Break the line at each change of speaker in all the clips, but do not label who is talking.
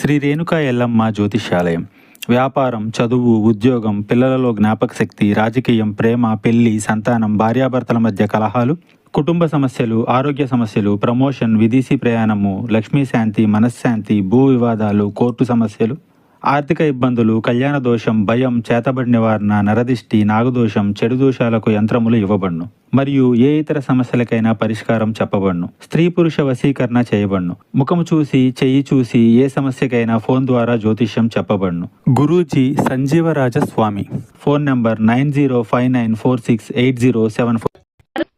శ్రీ రేణుకా ఎల్లమ్మ జ్యోతిష్యాలయం. వ్యాపారం, చదువు, ఉద్యోగం, పిల్లలలో జ్ఞాపకశక్తి, రాజకీయం, ప్రేమ, పెళ్లి, సంతానం, భార్యాభర్తల మధ్య కలహాలు, కుటుంబ సమస్యలు, ఆరోగ్య సమస్యలు, ప్రమోషన్, విదేశీ ప్రయాణము, లక్ష్మీ శాంతి, మనశ్శాంతి, భూ వివాదాలు, కోర్టు సమస్యలు, ఆర్థిక ఇబ్బందులు, కళ్యాణ దోషం, భయం, చేతబడి నివారణ, నరదిష్టి, నాగదోషం, చెడు దోషాలకు యంత్రములు ఇవ్వబడును. మరియు ఏ ఇతర సమస్యలకైనా పరిష్కారం చెప్పబడును. స్త్రీ పురుష వశీకరణ చేయబడును. ముఖము చూసి, చెయ్యి చూసి ఏ సమస్యకైనా ఫోన్ ద్వారా జ్యోతిష్యం చెప్పబడును. గురూజీ సంజీవరాజ స్వామి. Phone number 9059468074.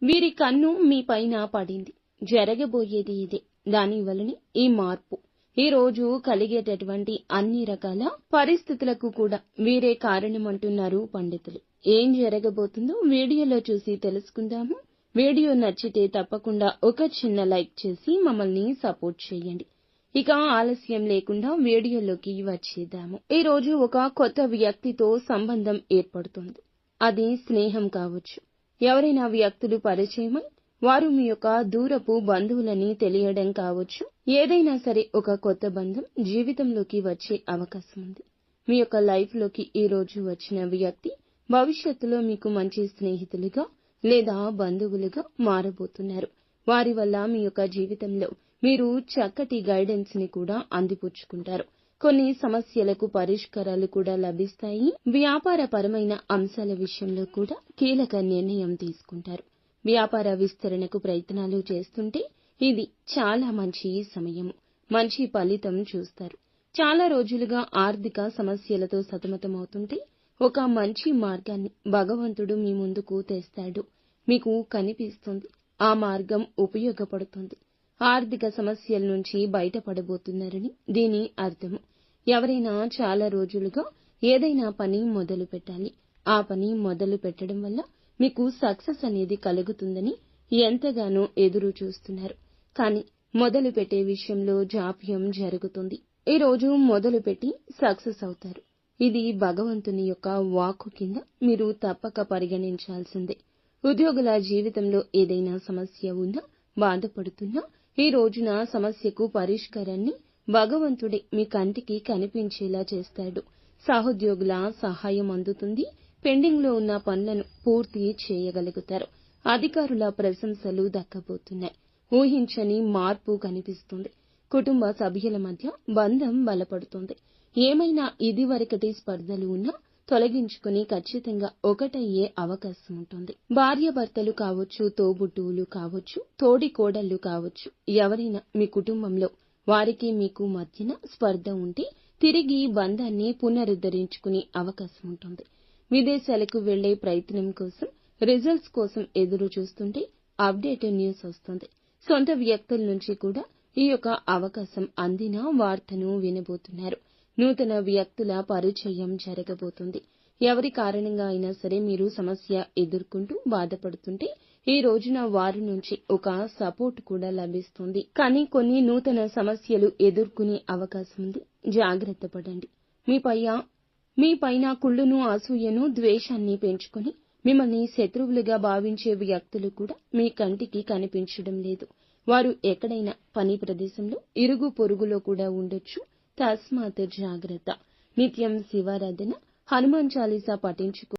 వీరి కన్ను మీ పైన పడింది. జరగబోయేది ఇదే. దాని వలన ఈ మార్పు. ఈ రోజు కలిగేటటువంటి అన్ని రకాల పరిస్థితులకు కూడా వీరే కారణమంటున్నారు పండితులు. ఏం జరగబోతుందో వీడియోలో చూసి తెలుసుకుందాము. వీడియో నచ్చితే తప్పకుండా ఒక చిన్న లైక్ చేసి మమ్మల్ని సపోర్ట్ చేయండి. ఇక ఆలస్యం లేకుండా వీడియోలోకి వచ్చేద్దాము. ఈ రోజు ఒక కొత్త వ్యక్తితో సంబంధం ఏర్పడుతుంది. అది స్నేహం కావచ్చు. ఎవరైనా వ్యక్తులు పరిచయమై వారు మీ యొక్క దూరపు బంధువులని తెలియడం కావచ్చు. ఏదైనా సరే ఒక కొత్త బంధం జీవితంలోకి వచ్చే అవకాశం ఉంది. మీ యొక్క లైఫ్ లోకి ఈ రోజు వచ్చిన వ్యక్తి భవిష్యత్తులో మీకు మంచి స్నేహితులుగా లేదా బంధువులుగా మారబోతున్నారు. వారి వల్ల మీ యొక్క జీవితంలో మీరు చక్కటి గైడెన్స్ ని కూడా అందిపుచ్చుకుంటారు. కొన్ని సమస్యలకు పరిష్కారాలు కూడా లభిస్తాయి. వ్యాపారపరమైన అంశాల విషయంలో కూడా కీలక నిర్ణయం తీసుకుంటారు. వ్యాపార విస్తరణకు ప్రయత్నాలు చేస్తుంటే ఇది చాలా మంచి సమయము. మంచి ఫలితం చూస్తారు. చాలా రోజులుగా ఆర్థిక సమస్యలతో సతమతమవుతుంటే ఒక మంచి మార్గాన్ని భగవంతుడు మీ ముందుకు తెస్తాడు. మీకు కనిపిస్తుంది. ఆ మార్గం ఉపయోగపడుతుంది. ఆర్థిక సమస్యల నుంచి బయటపడబోతున్నారని దీని అర్థము. ఎవరైనా చాలా రోజులుగా ఏదైనా పని మొదలు పెట్టాలి. ఆ పని మొదలు పెట్టడం వల్ల మీకు సక్సెస్ అనేది కలుగుతుందని ఎంతగానో ఎదురు చూస్తున్నారు. కానీ మొదలు పెట్టే విషయంలో జాప్యం జరుగుతుంది. ఈ రోజు మొదలు పెట్టి సక్సెస్ అవుతారు. ఇది భగవంతుని యొక్క వాక్కు కింద మీరు తప్పక పరిగణించాల్సిందే. ఉద్యోగుల జీవితంలో ఏదైనా సమస్య ఉన్నా, బాధపడుతున్నా ఈ రోజున సమస్యకు పరిష్కారాన్ని భగవంతుడే మీ కంటికి కనిపించేలా చేస్తాడు. సహోద్యోగుల సహాయం అందుతుంది. పెండింగ్ లో ఉన్న పనులను పూర్తి చేయగలుగుతారు. అధికారుల ప్రశంసలు దక్కబోతున్నాయి. ఊహించని మార్పు కనిపిస్తుంది. కుటుంబ సభ్యుల మధ్య బంధం బలపడుతుంది. ఏమైనా ఇదివరకటి స్పర్ధలు ఉన్నా తొలగించుకుని ఖచ్చితంగా ఒకటయ్యే అవకాశం ఉంటుంది. భార్యాభర్తలు కావచ్చు, తోబుట్టువులు కావచ్చు, తోడి కోడళ్లు కావచ్చు, ఎవరైనా మీ కుటుంబంలో వారికి మీకు మధ్యన స్పర్ధ ఉంటే తిరిగి బంధాన్ని పునరుద్ధరించుకునే అవకాశం ఉంటుంది. విదేశాలకు వెళ్లే ప్రయత్నం కోసం, రిజల్ట్స్ కోసం ఎదురు చూస్తుంటే అప్డేట్ న్యూస్ వస్తుంది. సొంత వ్యక్తుల నుంచి కూడా ఈ యొక్క అవకాశం అందిన వార్తను వినబోతున్నారు. నూతన వ్యక్తుల పరిచయం జరగబోతుంది. ఎవరి కారణంగా అయినా సరే మీరు సమస్య ఎదుర్కొంటూ బాధపడుతుంటే ఈ రోజున వారి నుంచి ఒక సపోర్ట్ కూడా లభిస్తుంది. కానీ కొన్ని నూతన సమస్యలు ఎదుర్కొనే అవకాశం ఉంది. జాగ్రత్త పడండి. మీ పైన కుళ్ళును, అసూయను, ద్వేషాన్ని పెంచుకొని మిమ్మల్ని శత్రువులుగా భావించే వ్యక్తులు కూడా మీ కంటికి కనిపించడం లేదు. వారు ఎక్కడైనా పని ప్రదేశంలో, ఇరుగు పొరుగులో కూడా ఉండొచ్చు. తస్మాత్ జాగ్రత్త. నిత్యం శివారాధన, హనుమాన్ చాలీసా పఠించుకో.